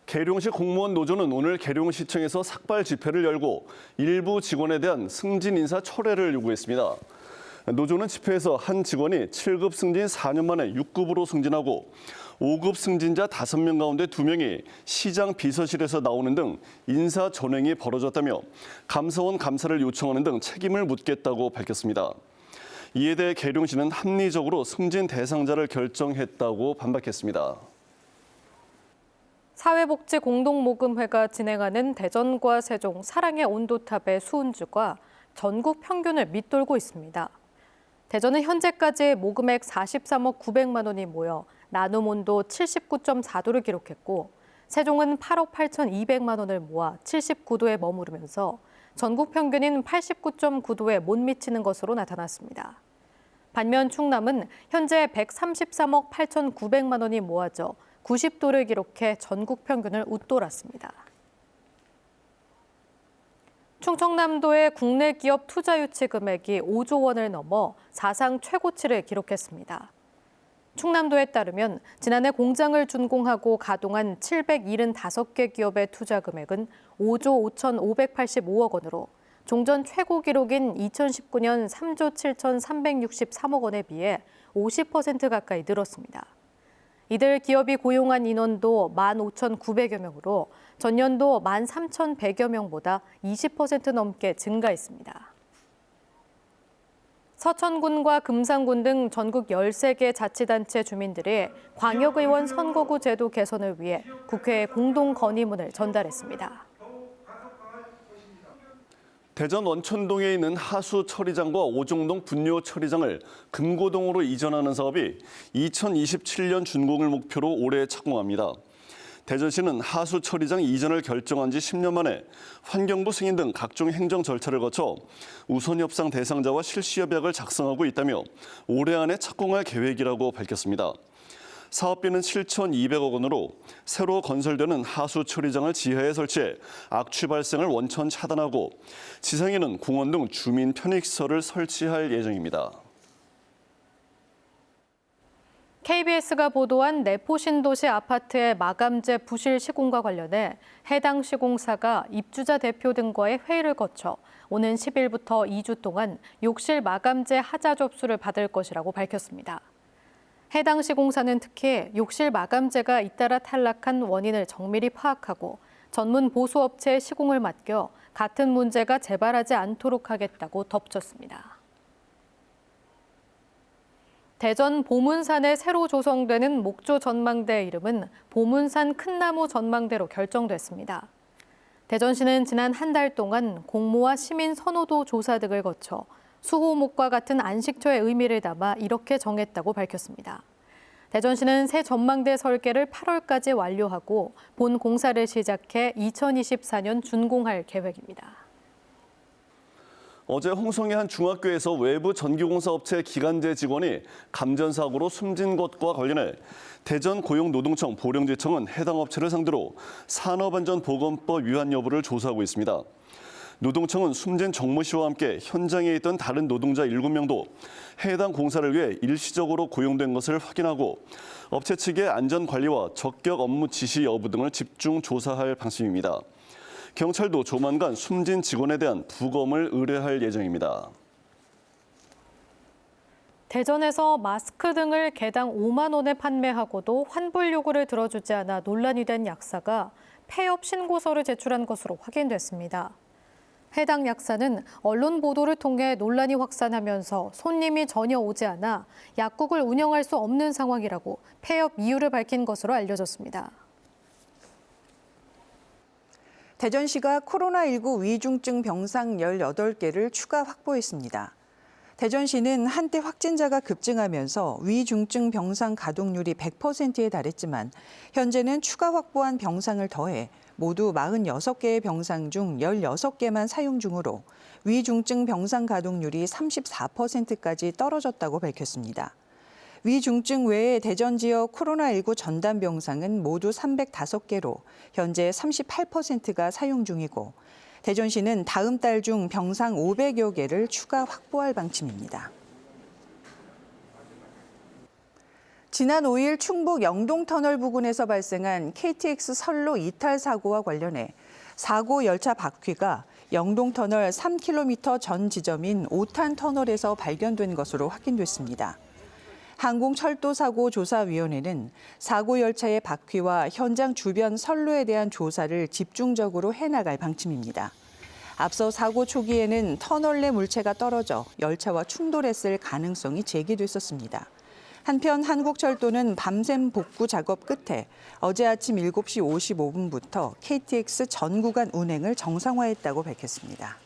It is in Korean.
계룡시 공무원 노조는 오늘 계룡시청에서 삭발 집회를 열고 일부 직원에 대한 승진 인사 철회를 요구했습니다. 노조는 집회에서 한 직원이 7급 승진 4년 만에 6급으로 승진하고 5급 승진자 5명 가운데 2명이 시장 비서실에서 나오는 등 인사 전횡이 벌어졌다며 감사원 감사를 요청하는 등 책임을 묻겠다고 밝혔습니다. 이에 대해 계룡시는 합리적으로 승진 대상자를 결정했다고 반박했습니다. 사회복지공동모금회가 진행하는 대전과 세종 사랑의 온도탑의 수은주가 전국 평균을 밑돌고 있습니다. 대전은 현재까지 모금액 43억 900만 원이 모여 나눔 온도 79.4도를 기록했고 세종은 8억 8,200만 원을 모아 79도에 머무르면서 전국 평균인 89.9도에 못 미치는 것으로 나타났습니다. 반면 충남은 현재 133억 8,900만 원이 모아져 90도를 기록해 전국 평균을 웃돌았습니다. 충청남도의 국내 기업 투자 유치 금액이 5조 원을 넘어 사상 최고치를 기록했습니다. 충남도에 따르면 지난해 공장을 준공하고 가동한 775개 기업의 투자 금액은 5조 5,585억 원으로 종전 최고 기록인 2019년 3조 7,363억 원에 비해 50% 가까이 늘었습니다. 이들 기업이 고용한 인원도 15,900여 명으로 전년도 13,100여 명보다 20% 넘게 증가했습니다. 서천군과 금산군 등 전국 13개 자치단체 주민들이 광역의원 선거구 제도 개선을 위해 국회에 공동 건의문을 전달했습니다. 대전 원천동에 있는 하수 처리장과 오종동 분뇨 처리장을 금고동으로 이전하는 사업이 2027년 준공을 목표로 올해 착공합니다. 대전시는 하수 처리장 이전을 결정한 지 10년 만에 환경부 승인 등 각종 행정 절차를 거쳐 우선 협상 대상자와 실시 협약을 작성하고 있다며 올해 안에 착공할 계획이라고 밝혔습니다. 사업비는 7,200억 원으로 새로 건설되는 하수 처리장을 지하에 설치해 악취 발생을 원천 차단하고 지상에는 공원 등 주민 편익시설을 설치할 예정입니다. KBS가 보도한 내포신도시 아파트의 마감재 부실 시공과 관련해 해당 시공사가 입주자 대표 등과의 회의를 거쳐 오는 10일부터 2주 동안 욕실 마감재 하자 접수를 받을 것이라고 밝혔습니다. 해당 시공사는 특히 욕실 마감재가 잇따라 탈락한 원인을 정밀히 파악하고 전문 보수업체에 시공을 맡겨 같은 문제가 재발하지 않도록 하겠다고 덧붙였습니다. 대전 보문산에 새로 조성되는 목조 전망대의 이름은 보문산 큰나무 전망대로 결정됐습니다. 대전시는 지난 한 달 동안 공모와 시민 선호도 조사 등을 거쳐 수호목과 같은 안식처의 의미를 담아 이렇게 정했다고 밝혔습니다. 대전시는 새 전망대 설계를 8월까지 완료하고 본 공사를 시작해 2024년 준공할 계획입니다. 어제 홍성의 한 중학교에서 외부 전기공사업체 기간제 직원이 감전사고로 숨진 것과 관련해 대전고용노동청 보령지청은 해당 업체를 상대로 산업안전보건법 위반 여부를 조사하고 있습니다. 노동청은 숨진 정모 씨와 함께 현장에 있던 다른 노동자 7명도 해당 공사를 위해 일시적으로 고용된 것을 확인하고 업체 측의 안전관리와 적격 업무 지시 여부 등을 집중 조사할 방침입니다. 경찰도 조만간 숨진 직원에 대한 부검을 의뢰할 예정입니다. 대전에서 마스크 등을 개당 5만 원에 판매하고도 환불 요구를 들어주지 않아 논란이 된 약사가 폐업 신고서를 제출한 것으로 확인됐습니다. 해당 약사는 언론 보도를 통해 논란이 확산하면서 손님이 전혀 오지 않아 약국을 운영할 수 없는 상황이라고 폐업 이유를 밝힌 것으로 알려졌습니다. 대전시가 코로나19 위중증 병상 18개를 추가 확보했습니다. 대전시는 한때 확진자가 급증하면서 위중증 병상 가동률이 100%에 달했지만 현재는 추가 확보한 병상을 더해 모두 46개의 병상 중 16개만 사용 중으로 위중증 병상 가동률이 34%까지 떨어졌다고 밝혔습니다. 위중증 외에 대전 지역 코로나19 전담 병상은 모두 305개로 현재 38%가 사용 중이고 대전시는 다음 달 중 병상 500여 개를 추가 확보할 방침입니다. 지난 5일 충북 영동터널 부근에서 발생한 KTX 선로 이탈 사고와 관련해 사고 열차 바퀴가 영동터널 3km 전 지점인 5탄 터널에서 발견된 것으로 확인됐습니다. 항공철도사고조사위원회는 사고 열차의 바퀴와 현장 주변 선로에 대한 조사를 집중적으로 해나갈 방침입니다. 앞서 사고 초기에는 터널 내 물체가 떨어져 열차와 충돌했을 가능성이 제기됐었습니다. 한편 한국철도는 밤샘 복구 작업 끝에 어제 아침 7시 55분부터 KTX 전 구간 운행을 정상화했다고 밝혔습니다.